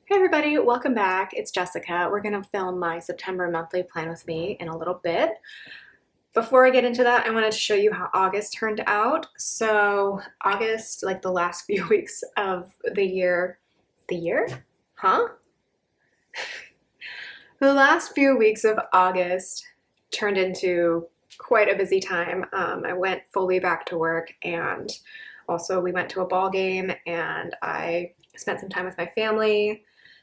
Hey everybody, welcome back. It's Jessica. We're going to film my September monthly plan with me in a little bit. Before I get into that, I wanted to show you how August turned out. So August, like the last few weeks of the year? Huh? The last few weeks of August turned into quite a busy time. I went fully back to work, and also we went to a ball game, and I spent some time with my family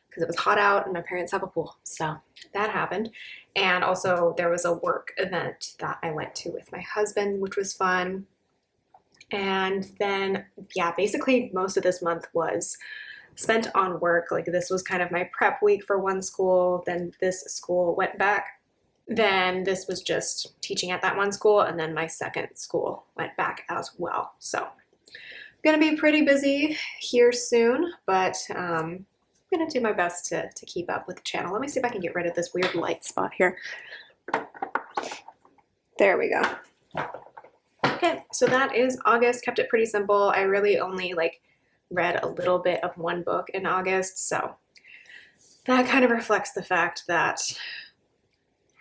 because it was hot out and my parents have a pool. So that happened. And also there was a work event that I went to with my husband, which was fun. And then, yeah, basically most of this month was spent on work. Like this was kind of my prep week for one school. Then this school went back. Then this was just teaching at that one school. And then my second school went back as well. So I'm going to be pretty busy here soon, but I'm going to do my best to keep up with the channel. Let me see if I can get rid of this weird light spot here. There we go. Okay, so that is August. Kept it pretty simple. I really only read a little bit of one book in August, so that kind of reflects the fact that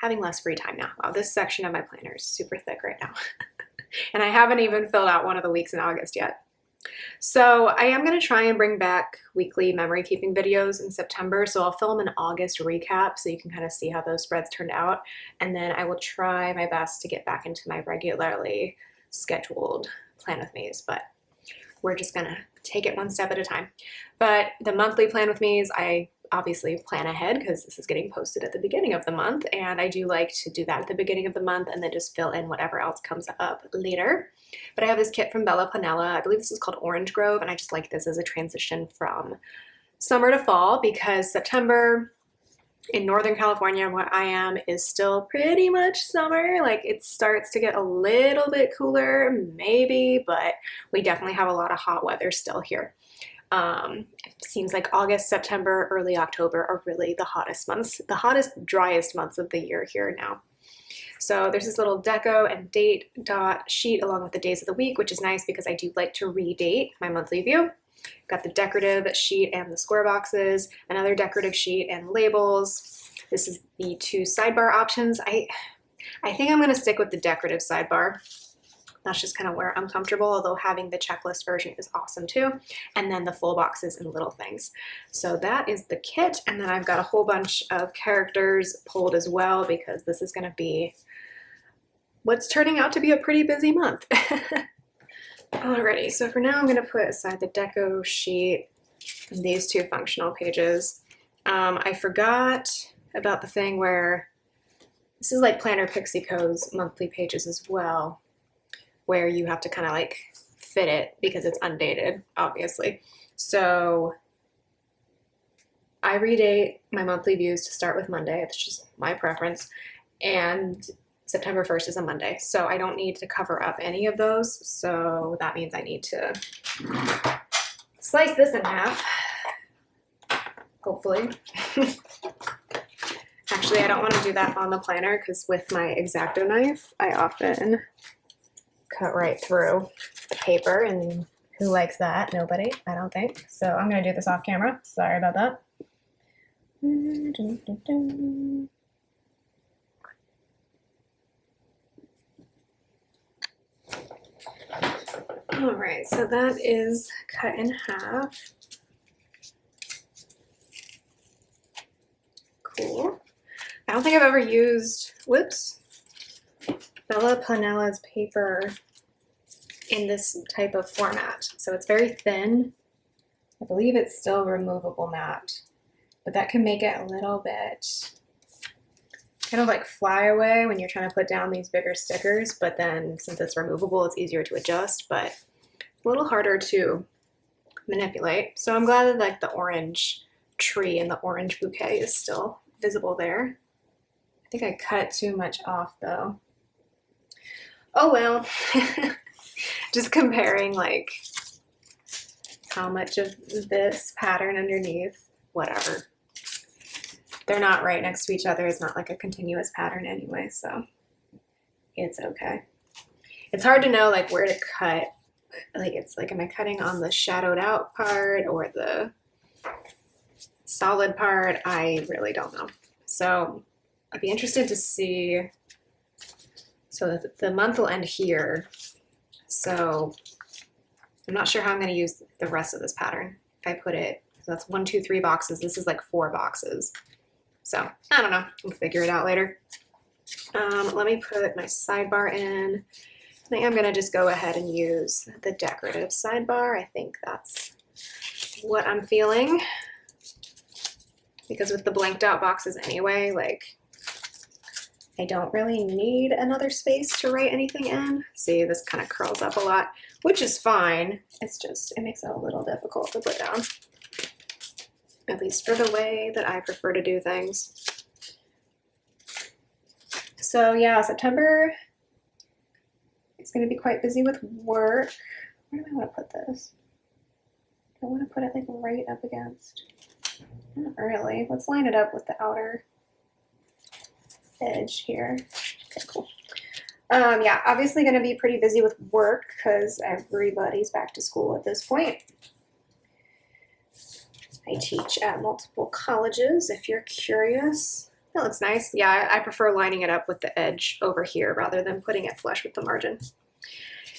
having less free time now. Wow, this section of my planner is super thick right now. And I haven't even filled out one of the weeks in August yet. So I am going to try and bring back weekly memory keeping videos in September. So I'll film an August recap so you can kind of see how those spreads turned out. And then I will try my best to get back into my regularly scheduled plan with me's, but we're just going to take it one step at a time. But the monthly plan with me's, I obviously plan ahead because this is getting posted at the beginning of the month. And I do like to do that at the beginning of the month and then just fill in whatever else comes up later. But I have this kit from Bella Panella. I believe this is called Orange Grove, and I just like this as a transition from summer to fall because September in Northern California, where I am, is still pretty much summer. Like it starts to get a little bit cooler, maybe, but we definitely have a lot of hot weather still here. It seems like August, September, early October are really the hottest months, the hottest, driest months of the year here now. So there's this little deco and date dot sheet along with the days of the week, which is nice because I do like to redate my monthly view. Got the decorative sheet and the square boxes, another decorative sheet and labels. This is the two sidebar options. I think I'm going to stick with the decorative sidebar. That's just kind of where I'm comfortable, although having the checklist version is awesome too. And then the full boxes and little things. So that is the kit. And then I've got a whole bunch of characters pulled as well because this is going to be what's turning out to be a pretty busy month. Alrighty, so for now I'm going to put aside the deco sheet and these two functional pages. I forgot about the thing where this is like Planner Pixie Co's monthly pages as well, where you have to kind of like fit it because it's undated, obviously. So I redate my monthly views to start with Monday. It's just my preference. And September 1st is a Monday, so I don't need to cover up any of those. So that means I need to slice this in half, hopefully. Actually, I don't want to do that on the planner because with my X-Acto knife, I often cut right through the paper, and who likes that? Nobody, I don't think. So I'm going to do this off camera. Sorry about that. All right, so that is cut in half. Cool. I don't think I've ever used, whoops, Bella Panella's paper in this type of format. So it's very thin. I believe it's still removable matte, but that can make it a little bit kind of like fly away when you're trying to put down these bigger stickers, but then since it's removable, it's easier to adjust, but it's a little harder to manipulate. So I'm glad that like the orange tree and the orange bouquet is still visible there. I think I cut too much off though. Oh well. Just comparing like how much of this pattern underneath, whatever. They're not right next to each other. It's not like a continuous pattern anyway, so it's okay. It's hard to know like where to cut. Like it's like, am I cutting on the shadowed out part or the solid part, I really don't know. So I'd be interested to see. So the month will end here. So I'm not sure how I'm going to use the rest of this pattern. If I put it, so that's 1, 2, 3 boxes. This is like 4 boxes. So I don't know. We'll figure it out later. Let me put my sidebar in. I think I'm going to just go ahead and use the decorative sidebar. I think that's what I'm feeling. Because with the blanked out boxes anyway, like, I don't really need another space to write anything in. See, this kind of curls up a lot, which is fine. It's just, it makes it a little difficult to put down. At least for the way that I prefer to do things. So yeah, September is going to be quite busy with work. Where do I want to put this? Do I want to put it like right up against? Not really. Let's line it up with the outer edge here. Okay, cool. Yeah, obviously going to be pretty busy with work because everybody's back to school at this point. I teach at multiple colleges if you're curious. That looks nice. Yeah, I prefer lining it up with the edge over here rather than putting it flush with the margin.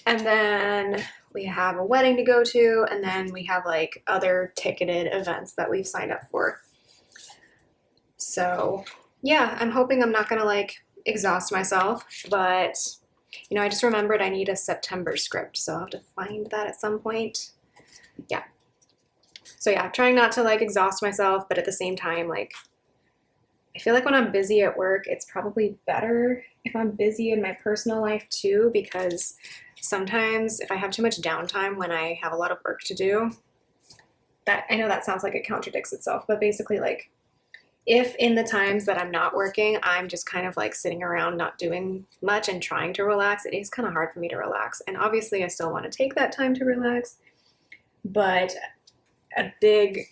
And then we have a wedding to go to, and then we have like other ticketed events that we've signed up for. So yeah, I'm hoping I'm not gonna like exhaust myself, but you know, I just remembered I need a September script, so I'll have to find that at some point. Yeah. So yeah, trying not to like exhaust myself, but at the same time, like, I feel like when I'm busy at work, it's probably better if I'm busy in my personal life too, because sometimes if I have too much downtime when I have a lot of work to do, that, I know that sounds like it contradicts itself, but basically like, if in the times that I'm not working, I'm just kind of like sitting around not doing much and trying to relax, it is kind of hard for me to relax. And obviously I still want to take that time to relax, but a big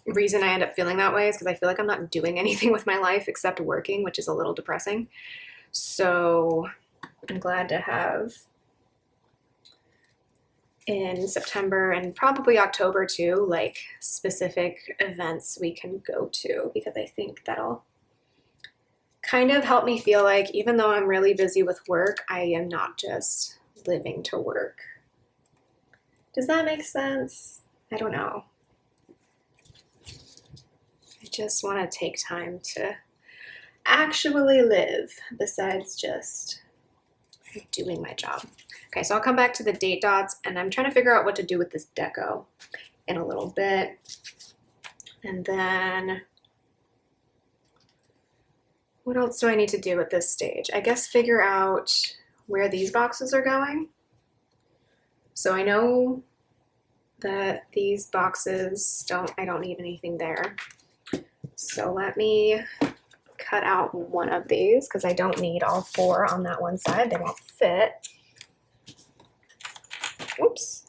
reason I end up feeling that way is because I feel like I'm not doing anything with my life except working, which is a little depressing. So I'm glad to have in September and probably October too, like specific events we can go to, because I think that'll kind of help me feel like even though I'm really busy with work, I am not just living to work. Does that make sense? I don't know. I just want to take time to actually live besides just doing my job. Okay, so I'll come back to the date dots, and I'm trying to figure out what to do with this deco in a little bit. And then what else do I need to do at this stage? I guess figure out where these boxes are going. So I know that these boxes I don't need anything there. So let me cut out one of these because I don't need all 4 on that one side. They won't fit. Oops.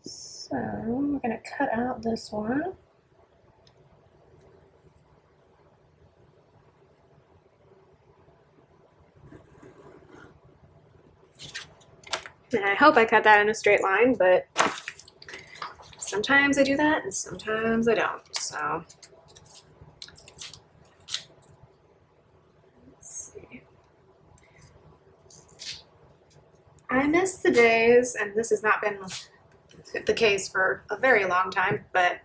So we're going to cut out this one. And I hope I cut that in a straight line, but sometimes I do that and sometimes I don't. So let's see. I miss the days, and this has not been the case for a very long time, but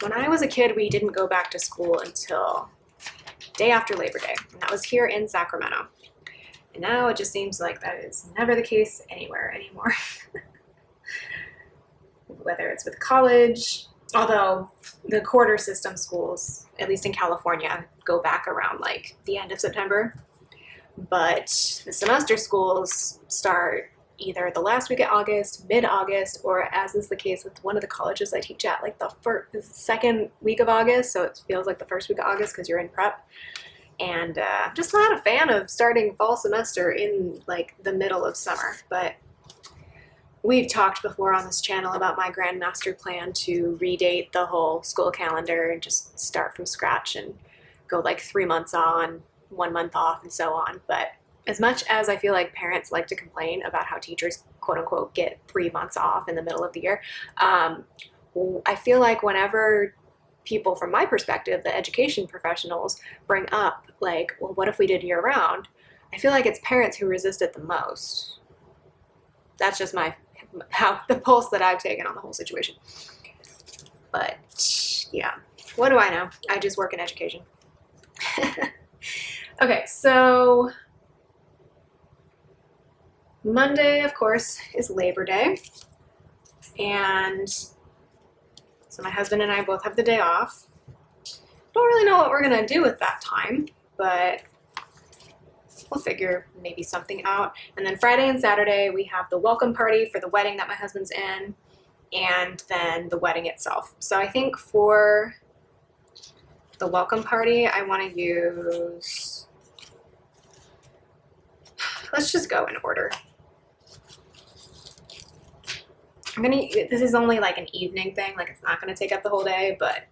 when I was a kid, we didn't go back to school until day after Labor Day, and that was here in Sacramento. And now it just seems like that is never the case anywhere anymore. Whether it's with college, although the quarter system schools, at least in California, go back around like the end of September. But the semester schools start either the last week of August, mid-August, or as is the case with one of the colleges I teach at, like the second week of August. So it feels like the first week of August because you're in prep. And I'm just not a fan of starting fall semester in like the middle of summer. But we've talked before on this channel about my grand master plan to redate the whole school calendar and just start from scratch and go like 3 months on, 1 month off, and so on. But as much as I feel like parents like to complain about how teachers, quote unquote, get 3 months off in the middle of the year, I feel like whenever people from my perspective, the education professionals, bring up like, well, what if we did year round? I feel like it's parents who resist it the most. That's just how the pulse that I've taken on the whole situation. But yeah, what do I know? I just work in education. Okay, so Monday, of course, is Labor Day. And so my husband and I both have the day off. Don't really know what we're gonna do with that time, but we'll figure maybe something out. And then Friday and Saturday, we have the welcome party for the wedding that my husband's in, and then the wedding itself. So I think for the welcome party, I want to use, let's just go in order. This is only like an evening thing, like it's not gonna take up the whole day, but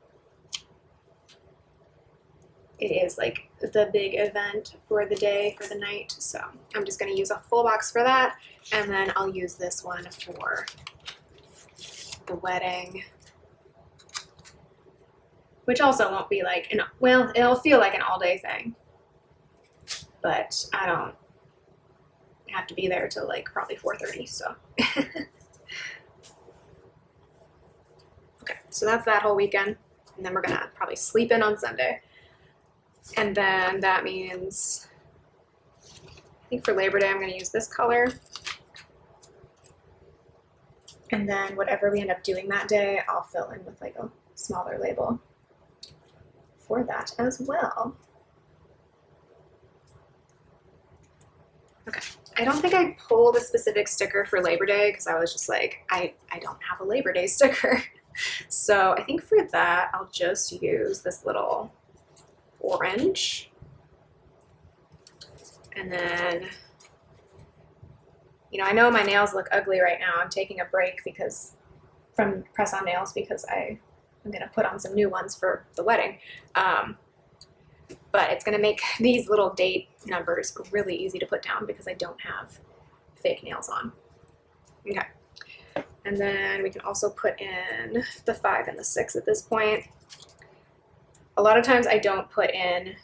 it is like the big event for the day, for the night. So I'm just gonna use a full box for that. And then I'll use this one for the wedding, which also won't be like, well, it'll feel like an all day thing, but I don't have to be there till like probably 4:30, so. Okay, so that's that whole weekend. And then we're gonna probably sleep in on Sunday. And then that means, I think for Labor Day, I'm gonna use this color. And then whatever we end up doing that day, I'll fill in with like a smaller label for that as well. Okay, I don't think I pulled a specific sticker for Labor Day because I was just like, I don't have a Labor Day sticker. So I think for that, I'll just use this little orange. And then, I know my nails look ugly right now. I'm taking a break from press-on nails because I'm gonna put on some new ones for the wedding. But it's gonna make these little date numbers really easy to put down because I don't have fake nails on. Okay. And then we can also put in the 5 and the 6 at this point. A lot of times I don't put in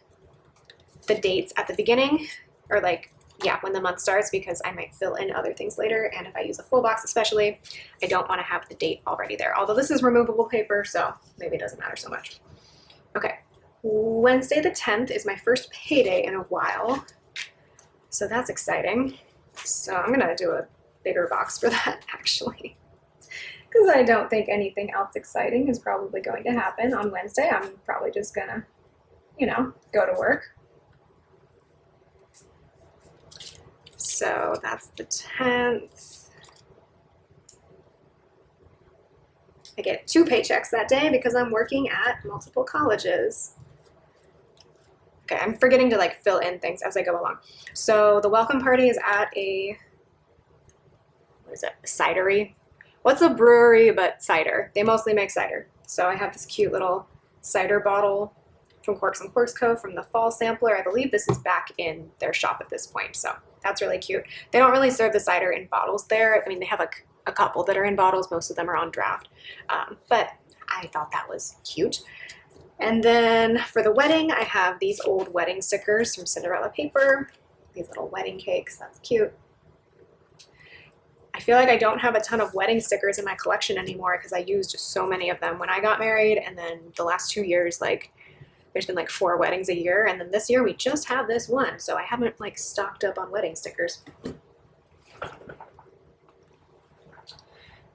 the dates at the beginning, or when the month starts, because I might fill in other things later. And if I use a full box especially, I don't want to have the date already there. Although this is removable paper, so maybe it doesn't matter so much. Okay, Wednesday the 10th is my first payday in a while. So that's exciting. So I'm gonna do a bigger box for that actually, because I don't think anything else exciting is probably going to happen on Wednesday. I'm probably just gonna, go to work. So that's the 10th. I get 2 paychecks that day because I'm working at multiple colleges. Okay, I'm forgetting to fill in things as I go along. So the welcome party is at a cidery. What's a brewery but cider? They mostly make cider. So I have this cute little cider bottle from Corks and Corks Co. from the fall sampler. I believe this is back in their shop at this point, so that's really cute. They don't really serve the cider in bottles there. I mean, they have a couple that are in bottles. Most of them are on draft, but I thought that was cute. And then for the wedding, I have these old wedding stickers from Cinderella Paper. These little wedding cakes, that's cute. I feel like I don't have a ton of wedding stickers in my collection anymore because I used so many of them when I got married, and then the last 2 years, there's been 4 weddings a year, and then this year we just have this one, so I haven't stocked up on wedding stickers.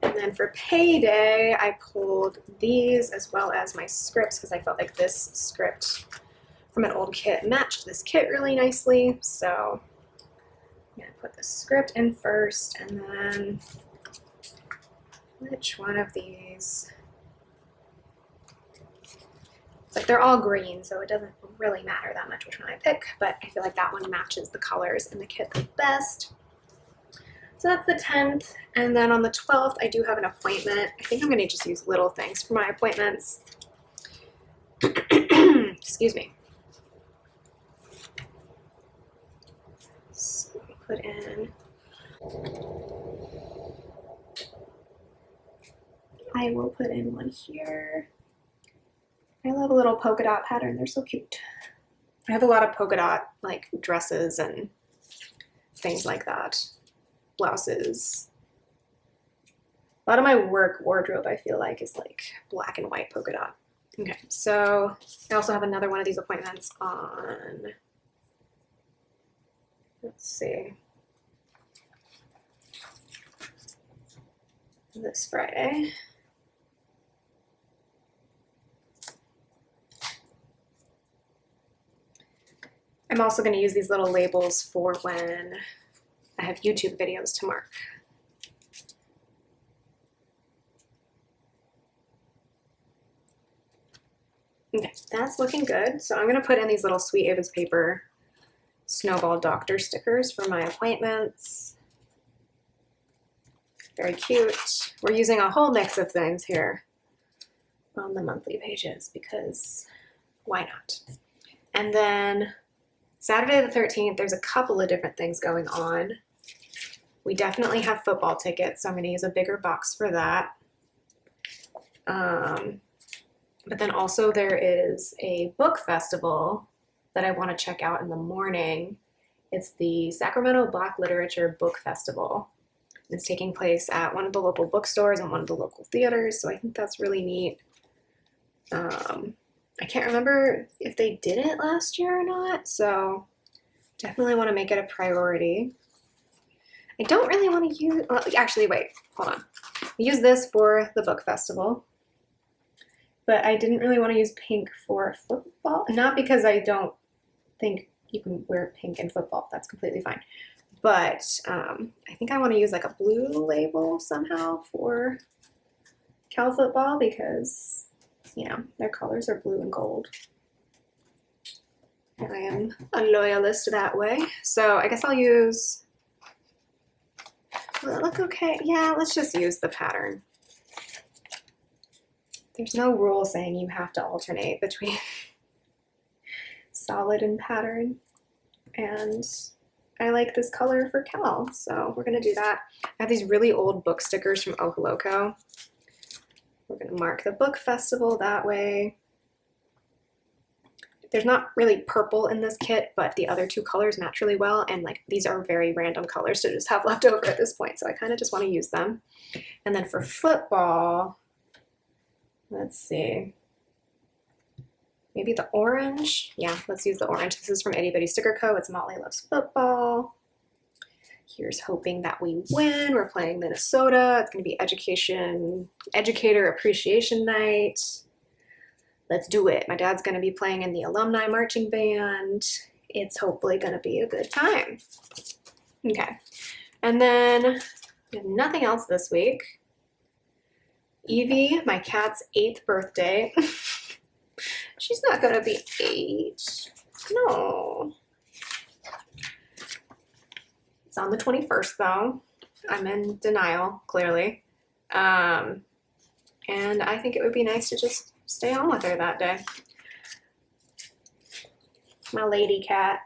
And then for payday, I pulled these as well as my scripts because I felt like this script from an old kit matched this kit really nicely. So I'm gonna put the script in first, and then which one of these? It's they're all green, so it doesn't really matter that much which one I pick, but I feel like that one matches the colors in the kit the best. So that's the 10th, and then on the 12th, I do have an appointment. I think I'm gonna just use little things for my appointments. Excuse me. So we put in, I will put in one here. I love a little polka dot pattern. They're so cute. I have a lot of polka dot like dresses and things like that. Blouses. A lot of my work wardrobe, I feel like, is like black and white polka dot. Okay, so I also have another one of these appointments on, let's see, this Friday. I'm also going to use these little labels for when I have YouTube videos to mark. Okay, that's looking good. So I'm going to put in these little Sweet Avis paper snowball doctor stickers for my appointments. Very cute. We're using a whole mix of things here on the monthly pages because why not? And then Saturday the 13th, there's a couple of different things going on. We definitely have football tickets, so I'm going to use a bigger box for that. But then also there is a book festival that I want to check out in the morning. It's the Sacramento Black Literature Book Festival. It's taking place at one of the local bookstores and one of the local theaters, so I think that's really neat. I can't remember if they did it last year or not, so definitely want to make it a priority. I don't really want to use, well, actually, wait, hold on. I use this for the book festival, but I didn't really want to use pink for football. Not because I don't think you can wear pink in football, that's completely fine. But I think I want to use like a blue label somehow for Cal football because, you know, their colors are blue and gold. And I am a loyalist that way. So I guess I'll use, will it look okay? Yeah, let's just use the pattern. There's no rule saying you have to alternate between solid and pattern. And I like this color for Cal, so we're gonna do that. I have these really old book stickers from Oholoko. We're gonna mark the book festival that way. There's not really purple in this kit, but the other two colors match really well, and like these are very random colors to just have left over at this point, so I kind of just want to use them. And then for football, let's see, maybe the orange. Yeah, let's use the orange. This is from Itty Bitty Sticker Co. It's Motley Loves Football. Here's hoping that we win. We're playing Minnesota. It's going to be Educator Appreciation Night. Let's do it. My dad's going to be playing in the alumni marching band. It's hopefully going to be a good time. Okay. And then we have nothing else this week. Evie, my cat's 8th birthday. She's not going to be 8. No. It's on the 21st, though. I'm in denial, clearly. And I think it would be nice to just stay home with her that day. My lady cat.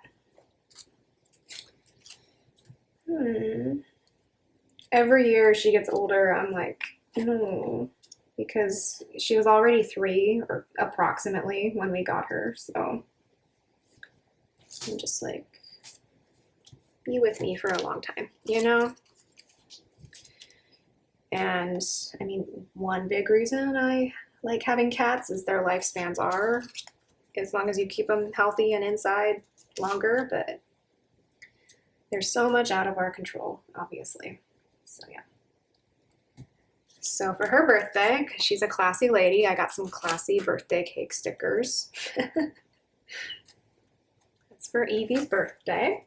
Every year she gets older, I'm like, no, because she was already 3 or approximately when we got her, so I'm just like, be with me for a long time, you know? And I mean, one big reason I like having cats is their lifespans are, as long as you keep them healthy and inside, longer, but there's so much out of our control, obviously. So yeah. So for her birthday, because she's a classy lady, I got some classy birthday cake stickers. That's for Evie's birthday.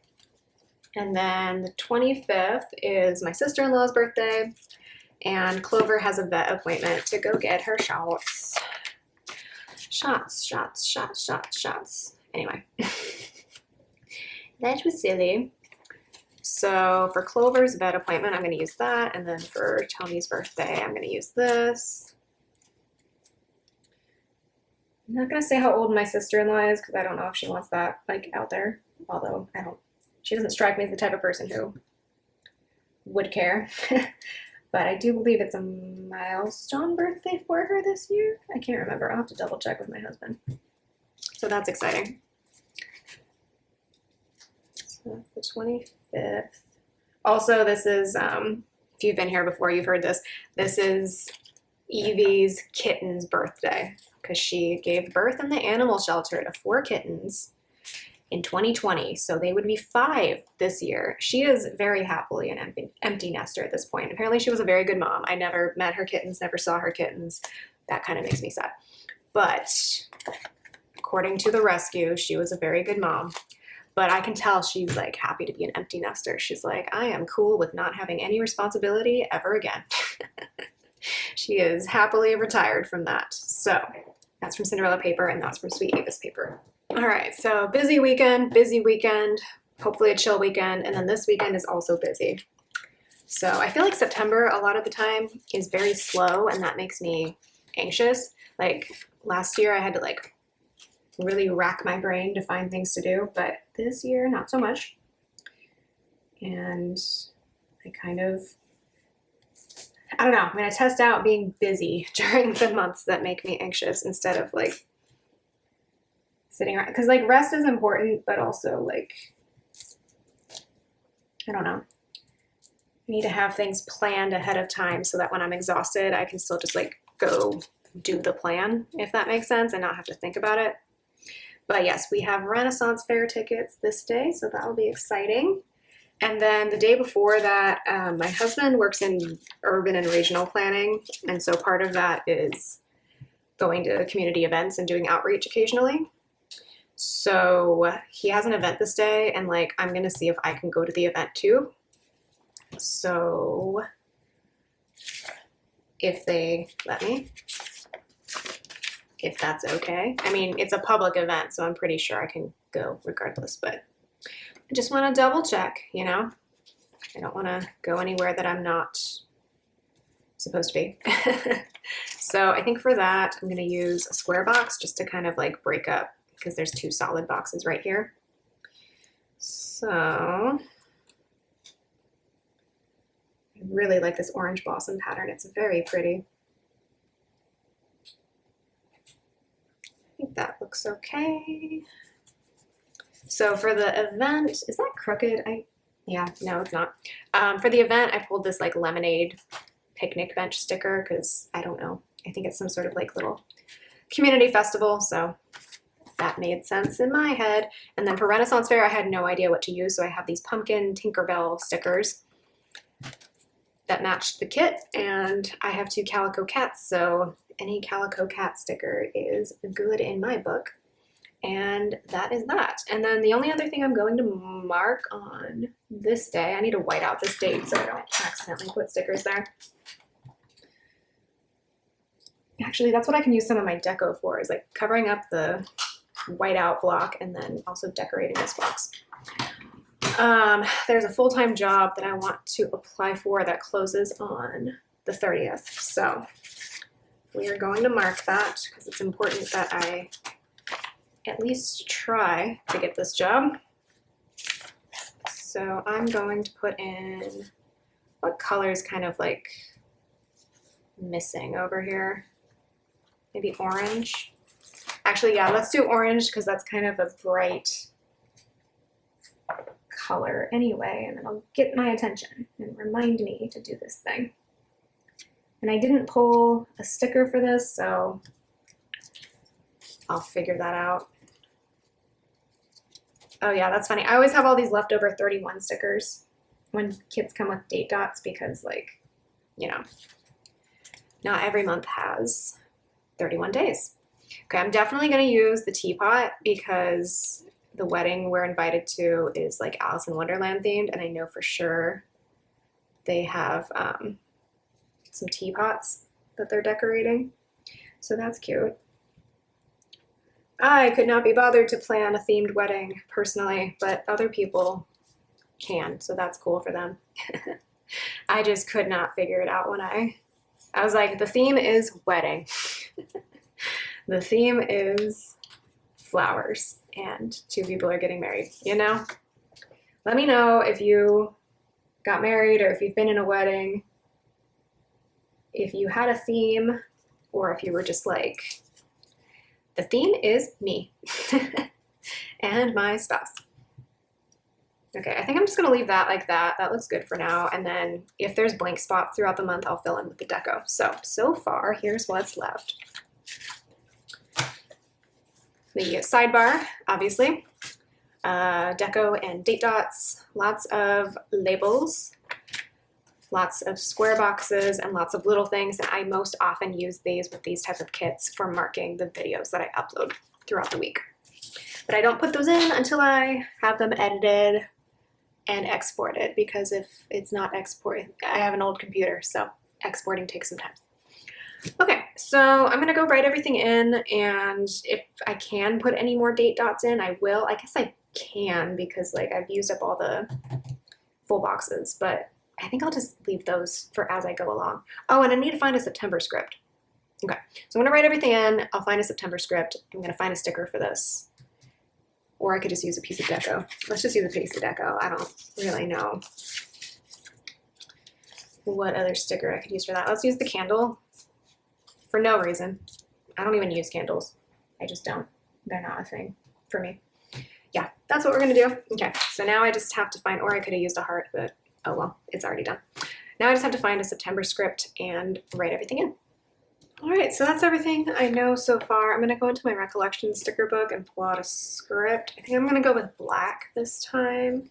And then the 25th is my sister-in-law's birthday, and Clover has a vet appointment to go get her shots. Shots. Anyway, that was silly. So for Clover's vet appointment, I'm going to use that. And then for Tony's birthday, I'm going to use this. I'm not going to say how old my sister-in-law is because I don't know if she wants that like out there. Although she doesn't strike me as the type of person who would care. But I do believe it's a milestone birthday for her this year. I can't remember. I'll have to double check with my husband. So that's exciting. So the 25th. Also, this is, if you've been here before, you've heard this. This is Evie's kitten's birthday because she gave birth in the animal shelter to 4 kittens in 2020. So they would be 5 this year. She is very happily an empty nester at this point. Apparently she was a very good mom. I never met her kittens, never saw her kittens. That kind of makes me sad. But according to the rescue, she was a very good mom. But I can tell she's like happy to be an empty nester. She's like, I am cool with not having any responsibility ever again. She is happily retired from that. So that's from Cinderella paper and that's from Sweet Eva's paper. All right, so busy weekend, hopefully a chill weekend. And then this weekend is also busy. So I feel like September a lot of the time is very slow and that makes me anxious. Like last year I had to like really rack my brain to find things to do, but this year not so much. And I don't know, I'm gonna test out being busy during the months that make me anxious instead of like sitting around, because like rest is important, but also like, I don't know, I need to have things planned ahead of time so that when I'm exhausted, I can still just like go do the plan, if that makes sense, and not have to think about it. But yes, we have Renaissance Fair tickets this day, so that'll be exciting. And then the day before that, my husband works in urban and regional planning, and so part of that is going to community events and doing outreach occasionally. So he has an event this day, and like I'm gonna see if I can go to the event too. So if they let me, if that's okay. I mean, it's a public event, so I'm pretty sure I can go regardless, but I just want to double check, you know? I don't want to go anywhere that I'm not supposed to be. So I think for that, I'm going to use a square box just to kind of like break up because there's 2 solid boxes right here. So I really like this orange blossom pattern. It's very pretty. I think that looks okay. So for the event, is that crooked? Yeah, no, it's not. For the event, I pulled this like lemonade picnic bench sticker because I don't know. I think it's some sort of like little community festival. So that made sense in my head. And then for Renaissance Fair, I had no idea what to use. So I have these pumpkin Tinkerbell stickers that matched the kit. And I have 2 calico cats. So any calico cat sticker is good in my book. And that is that. And then the only other thing I'm going to mark on this day, I need to white out this date so I don't accidentally put stickers there. Actually, that's what I can use some of my deco for, is like covering up the whiteout block and then also decorating this box. There's a full-time job that I want to apply for that closes on the 30th. So we are going to mark that because it's important that I at least try to get this job. So I'm going to put in what color is kind of like missing over here. Maybe orange. Actually, yeah, let's do orange because that's kind of a bright color anyway, and it'll get my attention and remind me to do this thing. And I didn't pull a sticker for this, so I'll figure that out. Oh yeah, that's funny. I always have all these leftover 31 stickers when kits come with date dots because, like, you know, not every month has 31 days. Okay, I'm definitely going to use the teapot because the wedding we're invited to is like Alice in Wonderland themed, and I know for sure they have some teapots that they're decorating. So that's cute. I could not be bothered to plan a themed wedding personally, but other people can, so that's cool for them. I just could not figure it out when I was like, the theme is wedding. The theme is flowers and 2 people are getting married, you know? Let me know if you got married or if you've been in a wedding. if you had a theme, or if you were just like, the theme is me and my spouse. Okay, I think I'm just gonna leave that like that. That looks good for now. And then if there's blank spots throughout the month, I'll fill in with the deco. So far, here's what's left. The sidebar, obviously, deco and date dots, lots of labels, lots of square boxes, and lots of little things. And I most often use these with these type of kits for marking the videos that I upload throughout the week. But I don't put those in until I have them edited and exported, because if it's not exported, I have an old computer, so exporting takes some time. Okay, so I'm gonna go write everything in, and if I can put any more date dots in, I will. I guess I can, because like I've used up all the full boxes, but I think I'll just leave those for as I go along. Oh, and I need to find a September script. Okay, so I'm gonna write everything in, I'll find a September script, I'm gonna find a sticker for this. Or I could just use a piece of deco. Let's just use a piece of deco. I don't really know what other sticker I could use for that. Let's use the candle for no reason. I don't even use candles. I just don't. They're not a thing for me. Yeah, that's what we're gonna do. Okay, so now I just have to find, or I could have used a heart, but oh well, it's already done. Now I just have to find a September script and write everything in. All right, so that's everything I know so far. I'm gonna go into my recollection sticker book and pull out a script. I think I'm gonna go with black this time.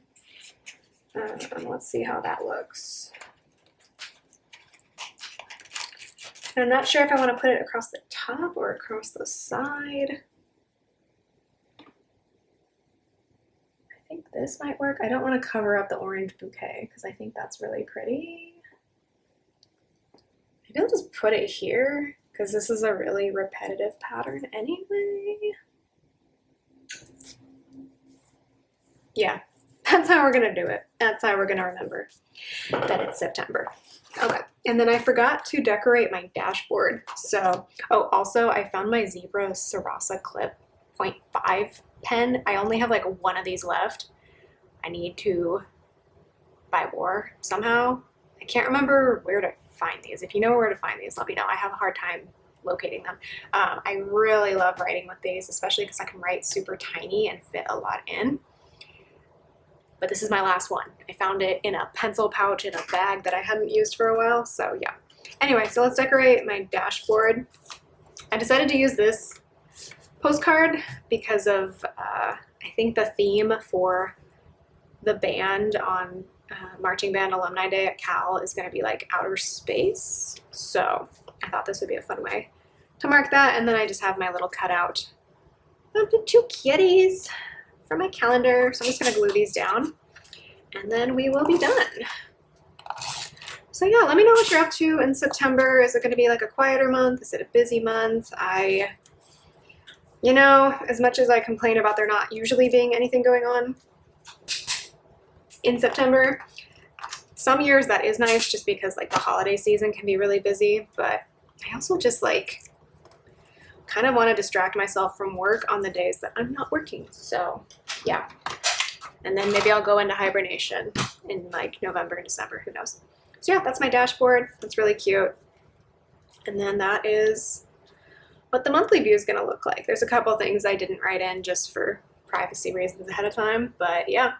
Let's see how that looks. And I'm not sure if I want to put it across the top or across the side. I think this might work. I don't want to cover up the orange bouquet because I think that's really pretty. Maybe I'll just put it here because this is a really repetitive pattern anyway. Yeah, that's how we're gonna do it. That's how we're gonna remember that it's September. Okay, and then I forgot to decorate my dashboard. So, oh, also I found my Zebra Sarasa Clip 0.5 pen. I only have like one of these left. I need to buy more somehow. I can't remember where to find these. If you know where to find these, let me know. I have a hard time locating them. I really love writing with these, especially because I can write super tiny and fit a lot in. But this is my last one. I found it in a pencil pouch in a bag that I hadn't used for a while, so yeah. Anyway, so let's decorate my dashboard. I decided to use this postcard because of, I think the theme for the band on Marching Band Alumni Day at Cal is gonna be like outer space. So I thought this would be a fun way to mark that. And then I just have my little cutout of the two kitties for my calendar. So I'm just gonna glue these down and then we will be done. So yeah, let me know what you're up to in September. Is it gonna be like a quieter month? Is it a busy month? You know, as much as I complain about there not usually being anything going on in September, some years that is nice just because like the holiday season can be really busy, but I also just like kind of want to distract myself from work on the days that I'm not working. So yeah, and then maybe I'll go into hibernation in like November and December, who knows. So yeah, that's my dashboard. It's really cute. And then that is what the monthly view is going to look like. There's a couple things I didn't write in just for privacy reasons ahead of time, but yeah,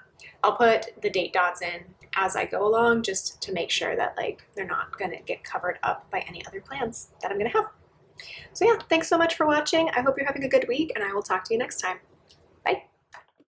I'll put the date dots in as I go along just to make sure that like they're not going to get covered up by any other plans that I'm going to have. So yeah, thanks so much for watching. I hope you're having a good week and I will talk to you next time.